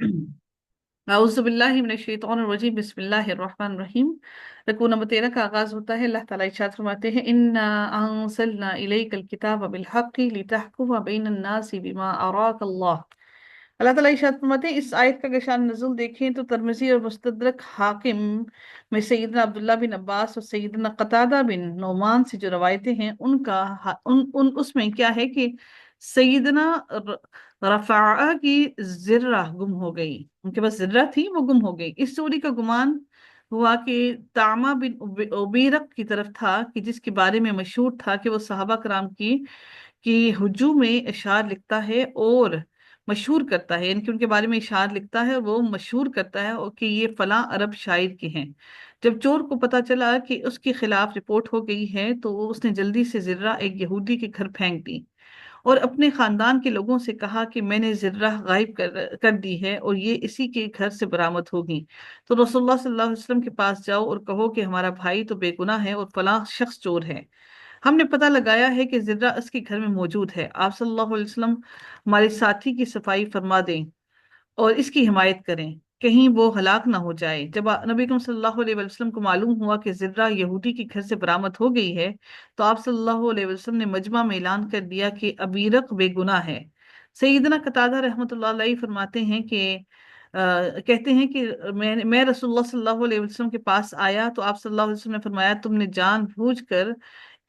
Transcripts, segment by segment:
औज़ुबिल्लाहिमिनश्शैतानिर्रजीम बिस्मिल्लाहिर्रहमानिर्रहीम। रकू नंबर 13 का आगाज होता है। अल्लाह ताला इरशाद फरमाते हैं, इन्ना अंज़लना इलैकल किताब बिलहक़्क़ि लितहकुम बैनन नासि बिमा अराकल्लाह। अल्लाह ताला इरशाद फरमाते हैं, इस आयत का अगर शान नज़ुल देखें तो तिरमिज़ी और मुस्तदरक हाकिम में सैयदना अब्दुल्लाह बिन अब्बास और सैयदना कतादा बिन नोमान से जो रवायतें हैं उनका उन उन उसमें क्या है कि सैयदना रफ़ा की जिर्रा गुम हो गई। उनके पास जिर्रा थी, वो गुम हो गई। इस चोरी का गुमान हुआ कि तामा बिन उबीरक की तरफ था, कि जिसके बारे में मशहूर था कि वो सहाबा कराम की हुजूम में इशार लिखता है और मशहूर करता है, यानी कि उनके बारे में इशार लिखता है, वो मशहूर करता है और कि ये फलां अरब शायर के हैं। जब चोर को पता चला कि उसके खिलाफ रिपोर्ट हो गई है तो उसने जल्दी से जिर्रा एक यहूदी के घर फेंक दी और अपने खानदान के लोगों से कहा कि मैंने जिर्रा गायब कर दी है और ये इसी के घर से बरामद होगी। तो रसूलुल्लाह सल्लल्लाहु अलैहि वसल्लम के पास जाओ और कहो कि हमारा भाई तो बेगुनाह है और फलां शख्स चोर है। हमने पता लगाया है कि जिर्रा उसके घर में मौजूद है। आप सल्लल्लाहु अलैहि वसल्लम हमारे साथी की सफाई फरमा दें और इसकी हिमायत करें, कहीं वो हलाक ना हो जाए। जब नबी करीम सल्लल्लाहु अलैहि वसल्लम को मालूम हुआ कि जिर्रा यहूदी के घर से बरामद हो गई है तो आप सल्लल्लाहु अलैहि वसल्लम ने मजमा में ऐलान कर दिया कि अबीरक बेगुनाह है। सैयदना कतादा रहमतुल्लाह अलैहि फरमाते हैं कि कहते हैं कि मैं रसूलुल्लाह सल्लल्लाहु अलैहि वसल्लम के पास आया तो आप सल्लल्लाहु अलैहि वसल्लम ने फरमाया, तुमने जानबूझकर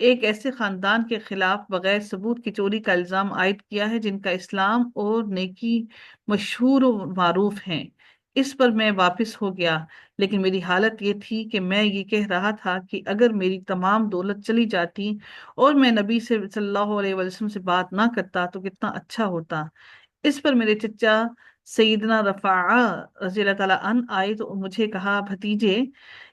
एक ऐसे खानदान के खिलाफ बगैर सबूत की चोरी का इल्जाम आयद किया है जिनका इस्लाम और नेकी मशहूर और मारूफ हैं। इस पर मैं वापस हो गया, लेकिन मेरी हालत ये थी कि मैं ये कह रहा था कि अगर मेरी तमाम दौलत चली जाती और मैं नबी से सल्लल्लाहु अलैहि वसल्लम से बात ना करता तो कितना अच्छा होता। इस पर मेरे चचा सईदना रफ़ा रज़ी अल्लाह ताला अन आए तो मुझे कहा, भतीजे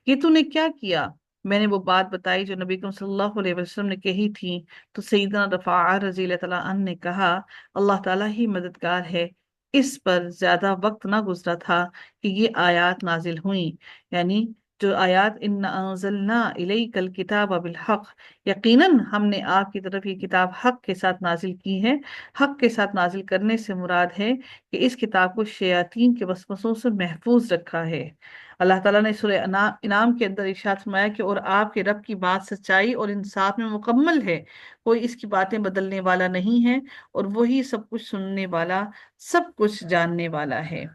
ये तूने क्या किया? मैंने वो बात बताई जो नबी करीम सल्लल्लाहु अलैहि वसल्लम ने कही थी। तो सईदना रफ़ा रज़ी अल्लाह ताला अन ने कहा, अल्लाह ताला ही मददगार है। इस पर ज्यादा वक्त ना गुजरा था कि ये आयत नाजिल हुई, यानी जो आयत इन्ना अंज़लना इलैकल किताब बिल हक़, यकीनन हमने आपकी तरफ ये किताब हक के साथ नाजिल की है। हक के साथ नाजिल करने से मुराद है कि इस किताब को शयातीन के वसवसों से महफूज रखा है। अल्लाह ताला ने सूरह इनाम के अंदर इरशाद फरमाया कि और आपके रब की बात सच्चाई और इंसाफ में मुकम्मल है, कोई इसकी बातें बदलने वाला नहीं है और वही सब कुछ सुनने वाला, सब कुछ जानने वाला है।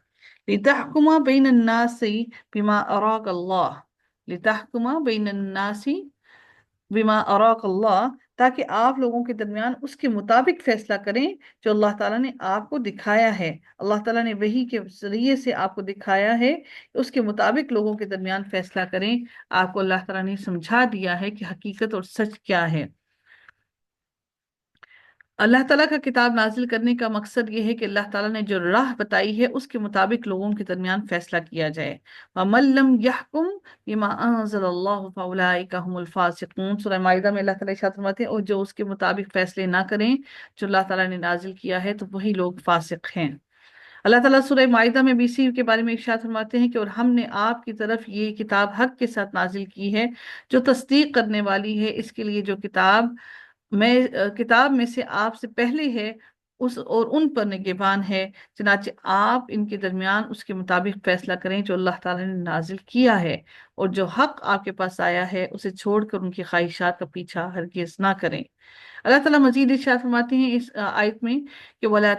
लितहकुमा बैन अन्नासी बिमा अराक अल्लाह, लितहकुमा बैन अन्नासी बिमा अराक अल्लाह, ताकि आप लोगों के दरमियान उसके मुताबिक फैसला करें जो अल्लाह ताला ने आपको दिखाया है। अल्लाह ताला ने वही के जरिए से आपको दिखाया है, उसके मुताबिक लोगों के दरमियान फैसला करें। आपको अल्लाह ताला ने समझा दिया है कि हकीकत और सच क्या है। अल्लाह ताला का किताब नाजिल करने का मकसद ये है कि अल्लाह ताला ने जो राह बताई है उसके मुताबिक लोगों के दरमियान फैसला किया जाए। वमल्लम यहकुम बिमा अंज़लल्लाहु फउलाइका हुमुल फासिकून। सूरह माइदा में अल्लाह ताला इरशाद फरमाते हैं, और जो उसके मुताबिक फैसले ना करें जो अल्लाह ताला ने नाजिल किया है तो वही लोग फासिक हैं। अल्लाह ताला सूरह माइदा में भी इसी के बारे में इरशाद फरमाते हैं कि और हमने आपकी तरफ ये किताब हक के साथ नाजिल की है जो तस्दीक करने वाली है इसके लिए जो किताब में से आपसे पहले है, उस और उन पर निगहबान है। चनाचे आप इनके दरमियान उसके मुताबिक फैसला करें जो अल्लाह ताला ने नाजिल किया है, और जो हक आपके पास आया है उसे छोड़कर उनकी ख्वाहिशात का पीछा हरगिज ना करें। अल्लाह ताला मजीद इरशाद फरमाते हैं इस आयत में कि वला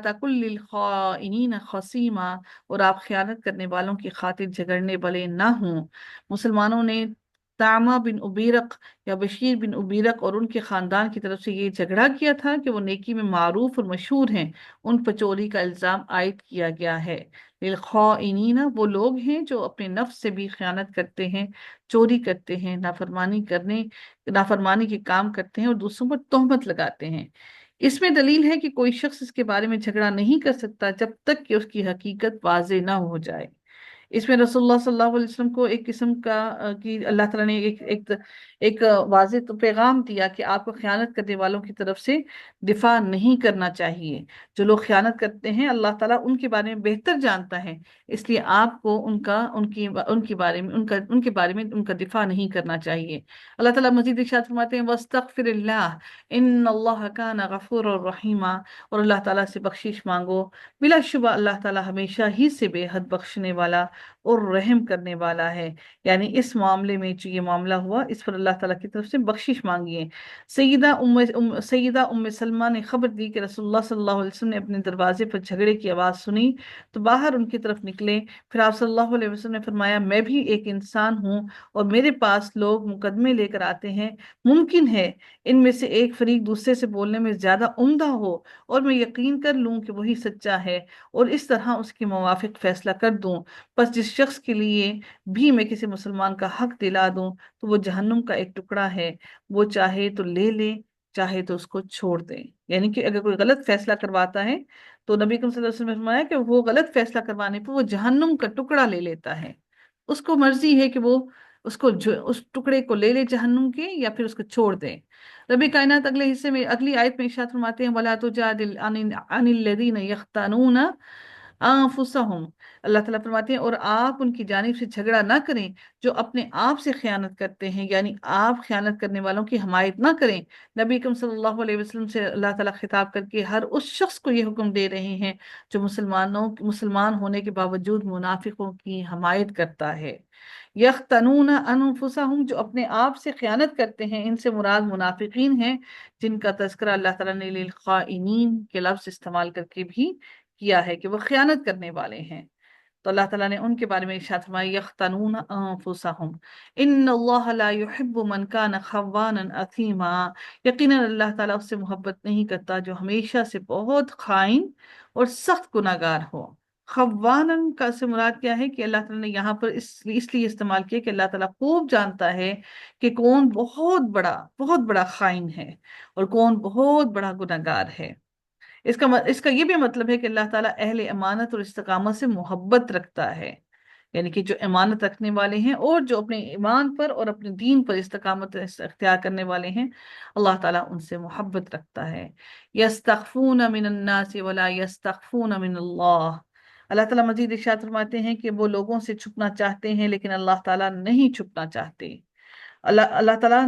तकुल लिल खाइनीन खसीमा, और आप खयानत करने वालों की खातिर झगड़ने वाले ना हों। मुसलमानों ने तामा बिन उबीरक या बशीर बिन उबीरक और उनके खानदान की तरफ से ये झगड़ा किया था कि वो नेकी में मारूफ और मशहूर हैं। उन पर चोरी का इल्जाम आयद किया गया है। लिल खाइनीना वो लोग हैं जो अपने नफ्स से भी खयानत करते हैं, चोरी करते हैं, नाफरमानी के काम करते हैं और दूसरों पर तोहमत लगाते हैं। इसमें दलील है कि कोई शख्स इसके बारे में झगड़ा नहीं कर सकता जब तक कि उसकी हकीकत वाज़ेह ना हो जाए। اس میں रसूलुल्लाह सल्लल्लाहु अलैहि वसल्लम को एक किस्म का कि अल्लाह ताला ने एक वाज़ेह तो पैगाम दिया कि आपको खयानत करने वालों की तरफ से दिफा नहीं करना चाहिए। जो लोग खयानत करते हैं अल्लाह ताला उनके बारे में बेहतर जानता है, इसलिए आपको उनके बारे में उनका दिफा नहीं करना चाहिए। अल्लाह ताला मजीद इरशाद फरमाते हैं वस्तगफिरिल्लाह इन्नल्लाह काना गफूरर रहीमा, और अल्लाह ताला से बख्शिश मांगो, बिलाशुबा अल्लाह ताला हमेशा ही से बेहद बख्शने वाला और रहम करने वाला है। यानी इस मामले में जो ये मामला हुआ इस पर अल्लाह ताला की तरफ से बख्शिश मांगी है। सैयदा उम्मे सलमा ने खबर दी कि रसूलुल्लाह सल्लल्लाहु अलैहि वसल्लम ने अपने दरवाजे पर झगड़े की आवाज़ सुनी तो बाहर उनकी तरफ निकले। फिर आप सल्लल्लाहु अलैहि वसल्लम ने फरमाया, मैं भी एक इंसान हूँ और मेरे पास लोग मुकदमे लेकर आते हैं, मुमकिन है इनमें से एक फरीक दूसरे से बोलने में ज्यादा उम्दा हो और मैं यकीन कर लूं कि वही सच्चा है और इस तरह उसके मुवाफिक फैसला कर दूं। बस जिस शख्स के लिए भी मैं किसी मुसलमान का हक दिला दूं तो वो जहन्नुम का एक टुकड़ा है, वो चाहे तो ले ले चाहे तो उसको छोड़ दे। यानी कि अगर कोई गलत फैसला करवाता है तो नबी सल्लल्लाहु अलैहि वसल्लम ने फरमाया कि वो गलत फैसला करवाने पर वो जहन्नुम का टुकड़ा ले लेता है। उसको मर्जी है कि वो उस टुकड़े को ले ले जहन्नुम के या फिर उसको छोड़ दे। रबी कायनात अगले हिस्से में अगली आयत में इरशाद फरमाते हैं वला तुजादिल अनिल लदीन यख्तानून अनफुसहुम। अल्लाह ताला फरमाते हैं और आप उनकी जानिब से झगड़ा ना करें जो अपने आप से खयानत करते हैं, यानी आप खयानत करने वालों की हमायत ना करें। नबी अकरम सल्लल्लाहु अलैहि वसल्लम से अल्लाह ताला खिताब करके हर उस शख्स को ये हुक्म दे रहे हैं जो मुसलमान होने के बावजूद मुनाफिकों की हमायत करता है। यख्तनून अनफुसहुम, जो अपने आप से खयानत करते हैं, इनसे मुराद मुनाफिकीन हैं जिनका तज़किरा अल्लाह ताला ने लिल खाइनीन के लफ्ज़ इस्तेमाल करके भी किया है कि वो खयानत करने वाले हैं। तो अल्लाह ताला ने उनके बारे में इरशाद फरमाया यख्तनून अनफुसहुम इन्नल्लाह ला युहिब्बु मन कान खव्वानन अथीमा। यकीनन अल्लाह ताला उससे मोहब्बत नहीं करता जो हमेशा से बहुत खाइन और सख्त गुनाहगार हो। खव्वानन का से मुराद क्या है कि अल्लाह ताला ने यहाँ पर इसलिए इस्तेमाल किया कि अल्लाह ताला खूब जानता है कि कौन बहुत बड़ा खाइन है और कौन बहुत बड़ा गुनाहगार है। इसका ये भी मतलब है कि अल्लाह ताला अहले अमानत और इस्तिकामत से मोहब्बत रखता है, यानी कि जो अमानत रखने वाले हैं और जो अपने ईमान पर और अपने दीन पर इस्तिकामत इख्तियार करने वाले हैं, अल्लाह ताला उनसे मोहब्बत रखता है। यस्तखफून मिनन्नास वला यस्तखफून मिनल्लाह। अल्लाह ताला मजीद इरशाद फरमाते हैं कि वो लोगों से छुपना चाहते हैं लेकिन अल्लाह ताला नहीं छुपना चाहते। अल्लाह अल्लाह ताला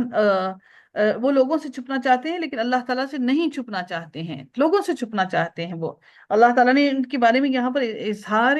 वो लोगों से छुपना चाहते हैं लेकिन अल्लाह ताला से नहीं छुपना चाहते हैं, लोगों से छुपना चाहते हैं वो। अल्लाह ताला ने इनके बारे में यहाँ पर इजहार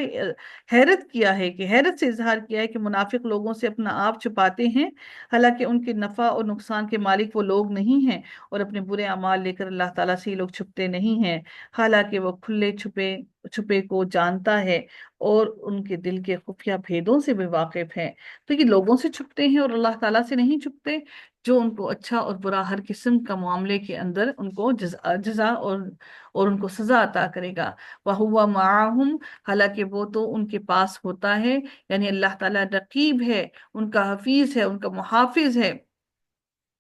हैरत किया है कि हैरत से इजहार किया है कि मुनाफिक लोगों से अपना आप छुपाते हैं, हालांकि उनके नफा और नुकसान के मालिक वो लोग नहीं हैं और अपने बुरे अमाल लेकर अल्लाह ताला से ये लोग छुपते नहीं हैं, हालांकि वो खुले छुपे छुपे को जानता है और उनके दिल के खुफिया भेदों से भी वाकिफ है। तो ये लोगों से छुपते हैं और अल्लाह ताला से नहीं छुपते, जो उनको अच्छा और बुरा हर किस्म का मामले के अंदर उनको जजा और उनको सजा अता करेगा। वहुवा माहुम, हालांकि वो तो उनके पास होता है, यानी अल्लाह ताला रकीब है, उनका हफीज है, उनका मुहाफिज है,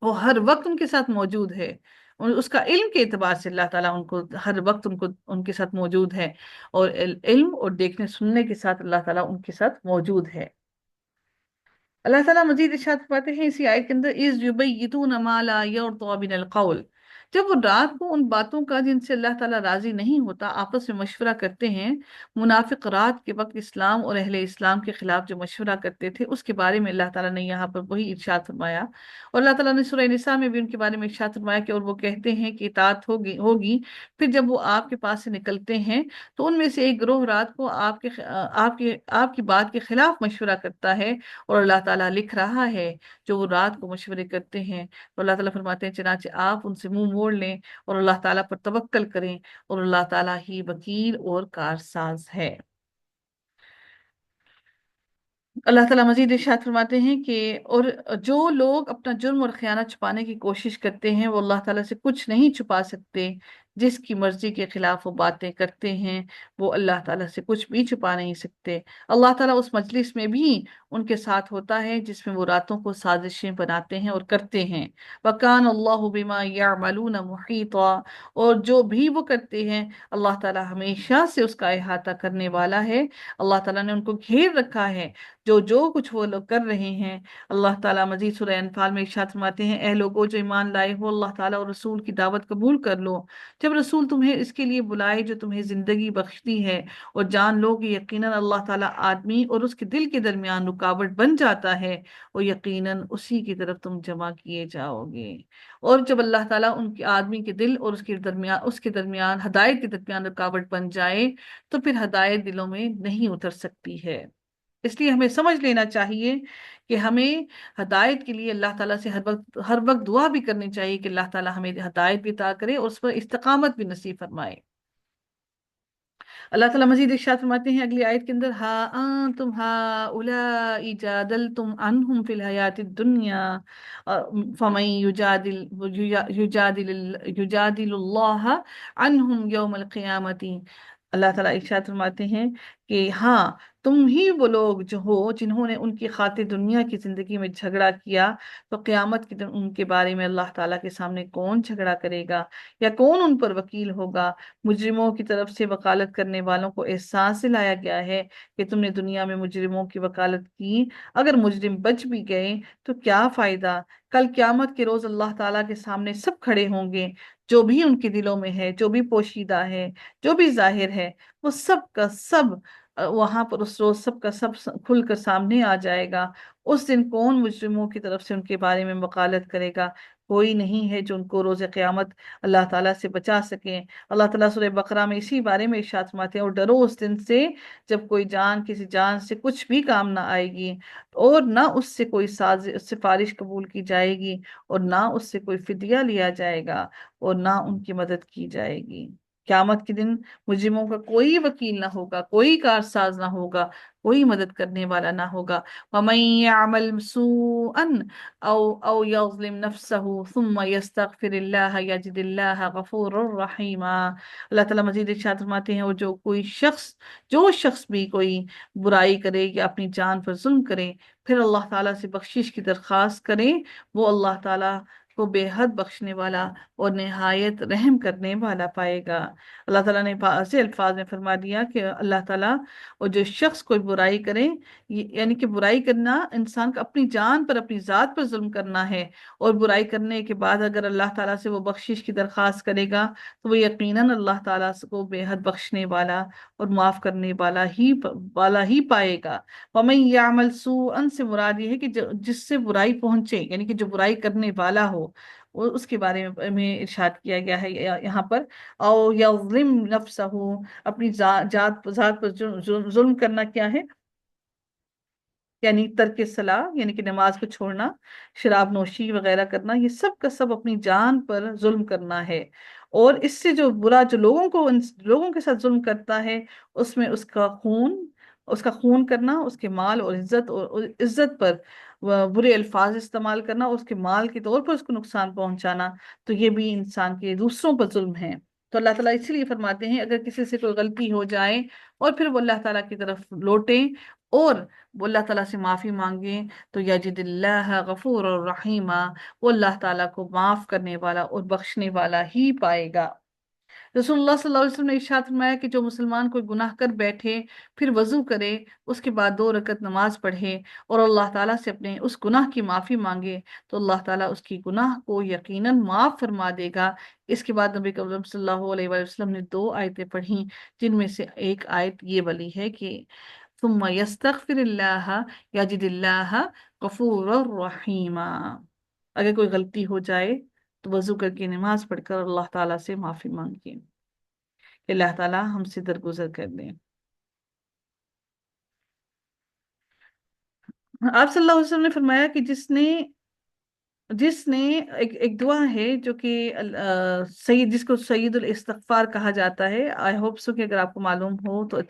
वो हर वक्त उनके साथ मौजूद है। उसका इल्म के एतबार से अल्लाह ताला उनको हर वक्त उनके साथ मौजूद है और इल्म और देखने सुनने के साथ अल्लाह ताला उनके साथ मौजूद है। अल्लाह ताला मजीद इरशाद फरमाते हैं इसी आयत के अंदर इज़ युबय्यितून मा ला यर्दा मिनल क़ौल, जब वो रात को उन बातों का जिनसे अल्लाह ताला राजी नहीं होता आपस में मशवरा करते हैं। मुनाफिक रात के वक्त इस्लाम और अहले इस्लाम के खिलाफ जो मशवरा करते थे उसके बारे में अल्लाह ताला ने यहाँ पर वही इरशाद फरमाया। और अल्लाह ताला ने सूरह निसा में भी उनके बारे में इरशाद फरमाया कि और वो कहते हैं कि इताअत होगी होगी, फिर जब वो आपके पास से निकलते हैं तो उनमें से एक गिरोह रात को आपकी बात के खिलाफ मशवरा करता है और अल्लाह ताला लिख रहा है जो वो रात को मशवरे करते हैं। तो अल्लाह ताला फरमाते हैं चनाचे आप उनसे मुंह मोड़ लें और अल्लाह ताला पर तवक्कल करें और अल्लाह ताला ही वकील और कारसाज है। अल्लाह ताला मजीद इरशाद फरमाते हैं कि और जो लोग अपना जुर्म और खयानत छुपाने की कोशिश करते हैं वो अल्लाह ताला से कुछ नहीं छुपा सकते جس کی مرضی کے خلاف وہ باتیں کرتے ہیں وہ اللہ تعالیٰ سے کچھ بھی چھپا نہیں سکتے۔ اللہ تعالیٰ اس مجلس میں بھی ان کے ساتھ ہوتا ہے جس میں وہ راتوں کو سازشیں بناتے ہیں اور کرتے ہیں۔ وَكَانَ اللَّهُ بِمَا يَعْمَلُونَ مُحِيطًا، اور جو بھی وہ کرتے ہیں اللہ تعالیٰ ہمیشہ سے اس کا احاطہ کرنے والا ہے۔ اللہ تعالیٰ نے ان کو گھیر رکھا ہے، جو کچھ وہ لوگ کر رہے ہیں۔ اللہ تعالیٰ مزید سورہ انفال میں ارشاد فرماتے ہیں، اے لوگو جو ایمان لائے ہو، اللہ تعالیٰ اور رسول کی دعوت قبول کر لو۔ جب رسول تمہیں اس کے لیے بلائے جو تمہیں زندگی بخشتی ہے، اور جان لو کہ یقیناً اللہ تعالیٰ آدمی اور اس کے دل کے درمیان رکاوٹ بن جاتا ہے، اور یقیناً اسی کی طرف تم جمع کیے جاؤ گے۔ اور جب اللہ تعالیٰ ان کے آدمی کے دل اور اس کے درمیان ہدایت کے درمیان رکاوٹ بن جائے تو پھر ہدایت دلوں میں نہیں اتر سکتی ہے۔ اس لیے ہمیں سمجھ لینا چاہیے کہ ہمیں ہدایت کے لیے اللہ تعالیٰ سے ہر وقت دعا بھی کرنی چاہیے کہ اللہ تعالیٰ ہمیں ہدایت بھی عطا کرے اور اس پر استقامت بھی نصیب فرمائے۔ اللہ تعالیٰ مزید ارشاد فرماتے ہیں اگلی آیت کے اندر، ہا انتم ہؤلاء جادلتم عنہم فی الحیات الدنیا فمن یجادل اللہ عنہم یوم القیامت۔ اللہ تعالیٰ ارشاد فرماتے ہیں کہ ہاں، تم ہی وہ لوگ جو ہو جنہوں نے ان کی خاطر دنیا کی زندگی میں جھگڑا کیا، تو قیامت کے دن ان کے بارے میں اللہ تعالیٰ کے سامنے کون جھگڑا کرے گا یا کون ان پر وکیل ہوگا؟ مجرموں کی طرف سے وکالت کرنے والوں کو احساس دلایا گیا ہے کہ تم نے دنیا میں مجرموں کی وکالت کی، اگر مجرم بچ بھی گئے تو کیا فائدہ؟ کل قیامت کے روز اللہ تعالیٰ کے سامنے سب کھڑے ہوں گے، جو بھی ان کے دلوں میں ہے، جو بھی پوشیدہ ہے، جو بھی ظاہر ہے، وہ سب کا سب وہاں پر اس روز سب کا سب کھل کر سامنے آ جائے گا۔ اس دن کون مجرموں کی طرف سے ان کے بارے میں وکالت کرے گا؟ کوئی نہیں ہے جو ان کو روز قیامت اللہ تعالیٰ سے بچا سکے۔ اللہ تعالیٰ سورہ بقرہ میں اسی بارے میں ارشاد فرماتے ہیں، اور ڈرو اس دن سے جب کوئی جان کسی جان سے کچھ بھی کام نہ آئے گی، اور نہ اس سے کوئی سفارش قبول کی جائے گی، اور نہ اس سے کوئی فدیہ لیا جائے گا، اور نہ ان کی مدد کی جائے گی۔ قیامت کے دن مجرموں کا کوئی وکیل نہ ہوگا، کوئی کارساز نہ ہوگا، کوئی مدد کرنے والا نہ ہوگا۔ وَمَن يَعْمَلْ سُوءًا أَوْ يَظْلِمْ نَفْسَهُ ثُمَّ يَسْتَغْفِرِ اللَّهَ يَجِدِ اللَّهَ غَفُورًا رَحِيمًا۔ اللہ تعالیٰ مزید ارشاد فرماتے ہیں، اور جو شخص بھی کوئی برائی کرے یا اپنی جان پر ظلم کرے، پھر اللہ تعالیٰ سے بخشش کی درخواست کرے، وہ اللہ تعالیٰ کو بے حد بخشنے والا اور نہایت رحم کرنے والا پائے گا۔ اللہ تعالیٰ نے ایسے الفاظ میں فرما دیا کہ اللہ تعالیٰ اور جو شخص کوئی برائی کرے، یعنی کہ برائی کرنا انسان کا اپنی جان پر، اپنی ذات پر ظلم کرنا ہے، اور برائی کرنے کے بعد اگر اللہ تعالیٰ سے وہ بخشش کی درخواست کرے گا تو وہ یقیناً اللہ تعالیٰ کو بے حد بخشنے والا اور معاف کرنے والا ہی پائے گا۔ وَمَن يَعْمَلْ سُوءًا سے مراد یہ ہے کہ جس سے برائی پہنچے، یعنی کہ جو برائی کرنے والا ہو، اس کے بارے میں ارشاد کیا گیا ہے یہاں پر، او یظلم نفسہ، اپنی ذات پر ظلم کرنا کیا ہے؟ یعنی ترک صلاح، یعنی کہ نماز کو چھوڑنا، شراب نوشی وغیرہ کرنا، یہ سب کا سب اپنی جان پر ظلم کرنا ہے۔ اور اس سے جو برا جو لوگوں کے ساتھ ظلم کرتا ہے، اس میں اس کا خون کرنا، اس کے مال اور عزت پر برے الفاظ استعمال کرنا، اس کے مال کے طور پر اس کو نقصان پہنچانا، تو یہ بھی انسان کے دوسروں پر ظلم ہے۔ تو اللہ تعالیٰ اسی لیے فرماتے ہیں اگر کسی سے کوئی غلطی ہو جائے اور پھر وہ اللہ تعالیٰ کی طرف لوٹے اور وہ اللہ تعالیٰ سے معافی مانگے، تو یجد اللہ غفور الرحیم، وہ اللہ تعالیٰ کو معاف کرنے والا اور بخشنے والا ہی پائے گا۔ رسول اللہ صلی اللہ علیہ وسلم نے ارشاد فرمایا کہ جو مسلمان کوئی گناہ کر بیٹھے، پھر وضو کرے، اس کے بعد 2 رکعت نماز پڑھے اور اللہ تعالیٰ سے اپنے اس گناہ کی معافی مانگے، تو اللہ تعالیٰ اس کی گناہ کو یقیناً معاف فرما دے گا۔ اس کے بعد نبی کریم صلی اللہ علیہ وآلہ وسلم نے 2 آیتیں پڑھیں، جن میں سے ایک آیت یہ والی ہے کہ ثم یستغفر اللہ یجد اللہ غفور الرحیم۔ اگر کوئی غلطی ہو جائے تو وضو کر کے نماز پڑھ کر اللہ تعالیٰ سے معافی مانگیں کہ اللہ تعالیٰ ہم سے درگزر کر دیں۔ آپ صلی اللہ علیہ وسلم نے فرمایا کہ جس نے ایک دعا ہے جو کہ جس کو سید الاستغفار کہا جاتا ہے، آئی ہوپ سو کہ اگر آپ کو معلوم ہو تو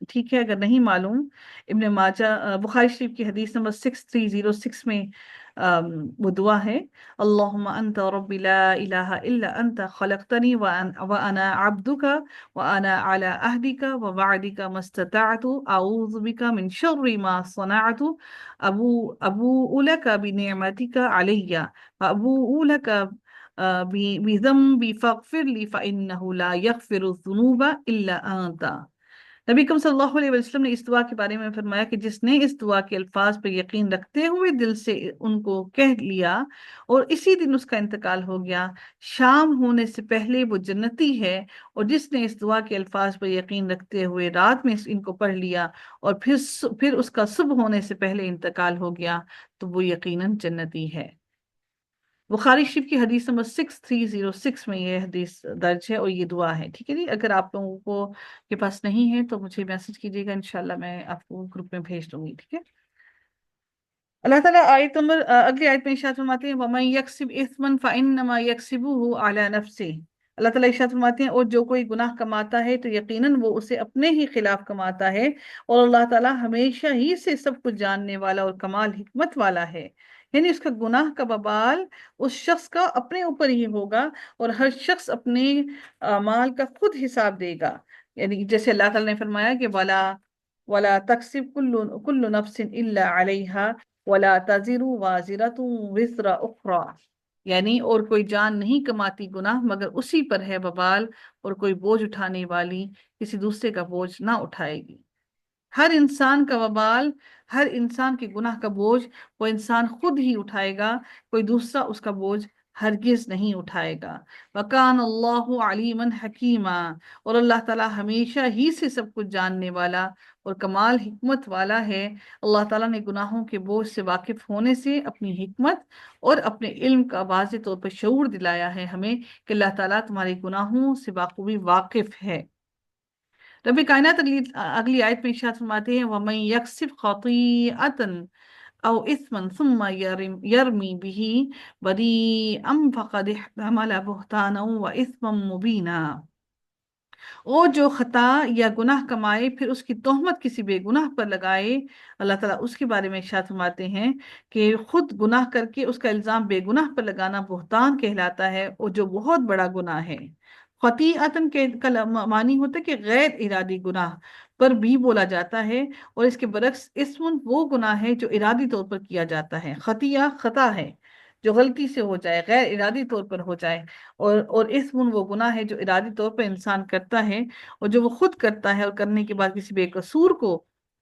ٹھیک ہے، اگر نہیں معلوم، ابن ماجہ بخاری شریف کی حدیث نمبر 6306 میں وہ دعا ہے، اللہم انت ربی لا الہ الا انت خلقتنی وانا عبدک وانا علی عہدک ووعدک ما استطعت اعوذ بک من شر ما صنعت ابوء لک بنعمتک علی وابوء لک بذنبی فاغفر لی فانہ لا یغفر الذنوب الا انت۔ نبی کریم صلی اللہ علیہ وسلم نے اس دعا کے بارے میں فرمایا کہ جس نے اس دعا کے الفاظ پر یقین رکھتے ہوئے دل سے ان کو کہہ لیا اور اسی دن اس کا انتقال ہو گیا، شام ہونے سے پہلے وہ جنتی ہے، اور جس نے اس دعا کے الفاظ پر یقین رکھتے ہوئے رات میں ان کو پڑھ لیا اور پھر اس کا صبح ہونے سے پہلے انتقال ہو گیا تو وہ یقیناً جنتی ہے۔ بخاری شریف کی حدیث نمبر 6306 میں یہ حدیث درج ہے اور یہ دعا ہے، ٹھیک ہے جی۔ اگر آپ لوگوں کو کے پاس نہیں ہے تو مجھے میسج کیجیے گا، انشاءاللہ میں آپ کو گروپ میں بھیج دوں گی، ٹھیک ہے۔ اللہ تعالیٰ اگلی آیت میں ارشاد فرماتے ہیں وَمَن يَكْسِبْ إِثْمًا فَإِنَّمَا يَكْسِبُهُ عَلَى نَفْسِهِ۔ اللہ تعالیٰ ارشاد فرماتے ہیں اور جو کوئی گناہ کماتا ہے تو یقیناً وہ اسے اپنے ہی خلاف کماتا ہے، اور اللہ تعالیٰ ہمیشہ ہی سے سب کچھ جاننے والا اور کمال حکمت والا ہے، یعنی اس کا گناہ کا وبال اس شخص کا اپنے اوپر ہی ہوگا، اور ہر شخص اپنے اعمال کا خود حساب دے گا۔ یعنی جیسے اللہ تعالیٰ نے فرمایا کہ وَلَا تَكْسِبْ كُلُّ نَفْسٍ إِلَّا عَلَيْهَا وَلَا تَزِرُ وَازِرَةٌ وِزْرَ أُخْرَى، یعنی اور کوئی جان نہیں کماتی گناہ مگر اسی پر ہے وبال، اور کوئی بوجھ اٹھانے والی کسی دوسرے کا بوجھ نہ اٹھائے گی۔ ہر انسان کا وبال، ہر انسان کے گناہ کا بوجھ وہ انسان خود ہی اٹھائے گا، کوئی دوسرا اس کا بوجھ ہرگز نہیں اٹھائے گا۔ وَكَانَ اللَّهُ عَلِيمًا حَكِيمًا، اور اللہ تعالیٰ ہمیشہ ہی سے سب کچھ جاننے والا اور کمال حکمت والا ہے۔ اللہ تعالیٰ نے گناہوں کے بوجھ سے واقف ہونے سے اپنی حکمت اور اپنے علم کا واضح طور پر شعور دلایا ہے ہمیں کہ اللہ تعالیٰ تمہارے گناہوں سے بخوبی واقف ہے۔ رب کائنات اگلی آیت میں ارشاد فرماتے ہیں وَمَن يَكْسِبْ خَطِيئَةً أَوْ إِثْمًا ثُمَّ يَرْمِ بِهِ بَرِيئًا فَقَدِ احْتَمَلَ بُهْتَانًا وَإِثْمًا مُبِينًا۔ اور جو خطا یا گناہ کمائے پھر اس کی تہمت کسی بے گناہ پر لگائے، اللہ تعالیٰ اس کے بارے میں ارشاد فرماتے ہیں کہ خود گناہ کر کے اس کا الزام بے گناہ پر لگانا بہتان کہلاتا ہے، اور جو بہت بڑا گناہ ہے۔ خطیئتن کے معنی ہوتا ہے کہ غیر ارادی گناہ پر بھی بولا جاتا ہے، اور اس کے برعکس اسم وہ گناہ ہے جو ارادی طور پر کیا جاتا ہے۔ خطیہ خطا ہے جو غلطی سے ہو جائے، غیر ارادی طور پر ہو جائے، اور اسم وہ گناہ ہے جو ارادی طور پر انسان کرتا ہے، اور جو وہ خود کرتا ہے اور کرنے کے بعد کسی بے قصور کو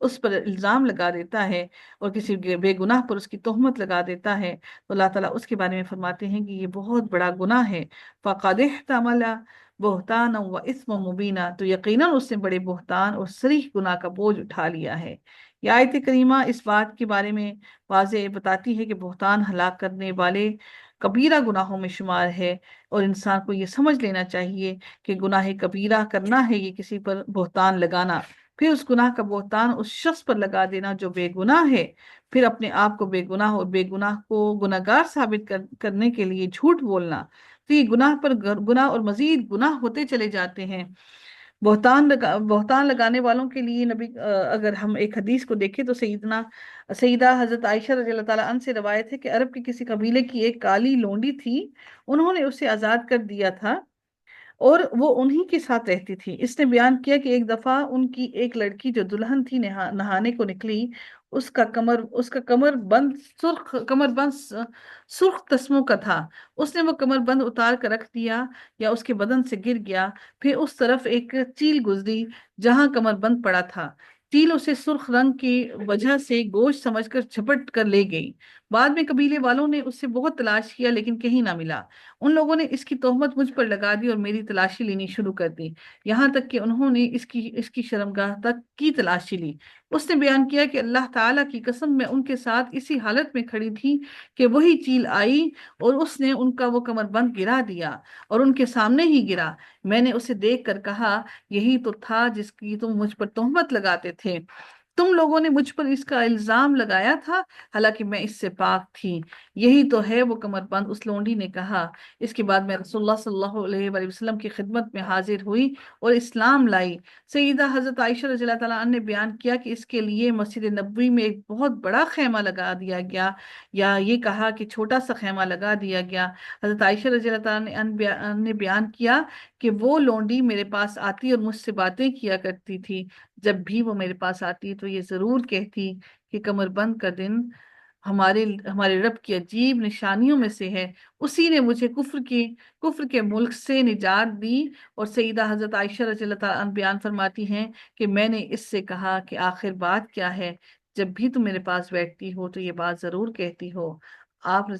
اس پر الزام لگا دیتا ہے اور کسی بے گناہ پر اس کی تہمت لگا دیتا ہے، تو اللہ تعالیٰ اس کے بارے میں فرماتے ہیں کہ یہ بہت بڑا گناہ ہے۔ فَقَدِ احْتَمَلَ بُهْتَانًا وَإِثْمًا مُبِينًا، تو یقیناً اس نے بڑے بہتان اور صریح گناہ کا بوجھ اٹھا لیا ہے۔ یہ آیت کریمہ اس بات کے بارے میں واضح بتاتی ہے کہ بہتان ہلاک کرنے والے کبیرہ گناہوں میں شمار ہے، اور انسان کو یہ سمجھ لینا چاہیے کہ گناہ کبیرہ کرنا ہے یہ کسی پر بہتان لگانا، پھر اس گناہ کا بہتان اس شخص پر لگا دینا جو بے گناہ ہے، پھر اپنے آپ کو بے گناہ اور بے گناہ کو گناہ گار ثابت کرنے کے لیے جھوٹ بولنا، تو یہ گناہ پر گناہ اور مزید گناہ ہوتے چلے جاتے ہیں۔ بہتان لگانے والوں کے لیے اگر ہم ایک حدیث کو دیکھیں تو سیدہ حضرت عائشہ رضی اللہ تعالیٰ عنہ سے روایت ہے کہ عرب کے کسی قبیلے کی ایک کالی لونڈی تھی، انہوں نے اسے آزاد کر دیا تھا اور وہ انہی کے ساتھ رہتی تھی۔ اس نے بیان کیا کہ ایک دفعہ ان کی ایک لڑکی جو دلہن تھی نہانے کو نکلی، اس کا کمر بند سرخ تسموں کا تھا، اس نے وہ کمر بند اتار کر رکھ دیا یا اس کے بدن سے گر گیا، پھر اس طرف ایک چیل گزری جہاں کمر بند پڑا تھا، چیل اسے سرخ رنگ کی وجہ سے گوشت سمجھ کر جھپٹ کر لے گئی۔ بعد میں قبیلے والوں نے اس سے بہت تلاش کیا لیکن کہیں نہ ملا، ان لوگوں نے اس کی تہمت مجھ پر لگا دی اور میری تلاشی لینی شروع کر دی، یہاں تک کہ انہوں نے اس کی شرمگاہ تک کی تلاشی لی۔ اس نے بیان کیا کہ اللہ تعالیٰ کی قسم میں ان کے ساتھ اسی حالت میں کھڑی تھی کہ وہی چیل آئی اور اس نے ان کا وہ کمر بند گرا دیا اور ان کے سامنے ہی گرا۔ میں نے اسے دیکھ کر کہا یہی تو تھا جس کی تم مجھ پر تہمت لگاتے تھے، तुम लोगों ने मुझ पर इसका इल्जाम लगाया था, हालांकि मैं इससे पाक थी। यही तो है वो कमरबंद, उस लोंडी ने कहा। इसके बाद मैं रसूलुल्लाह सल्लल्लाहु अलैहि वसल्लम की खिदमत में हाजिर हुई और इस्लाम लाई। सईदा हजरत आयशा रज़ियल्लाहु तआला अन्हा ने बयान किया कि इसके लिए मस्जिद नबवी में एक बहुत बड़ा खेमा लगा दिया गया, या ये कहा कि छोटा सा खेमा लगा दिया गया। हजरत आयशा रज़ियल्लाहु तआला ने बयान किया कि वो लोंडी मेरे पास आती और मुझसे बातें किया करती थी। जब भी वो मेरे पास आती तो ये जरूर कहती कि कमरबंद का दिन हमारे हमारे रब की अजीब निशानियों में से है। उसी ने मुझे कुफ्र के मुल्क से निजात दी। और सईदा हजरत आयशा रज़ियल्लाहु तआला अन्हा बयान फरमाती हैं कि मैंने इससे कहा कि आखिर बात क्या है, जब भी तुम मेरे पास बैठती हो तो ये बात जरूर कहती हो। आप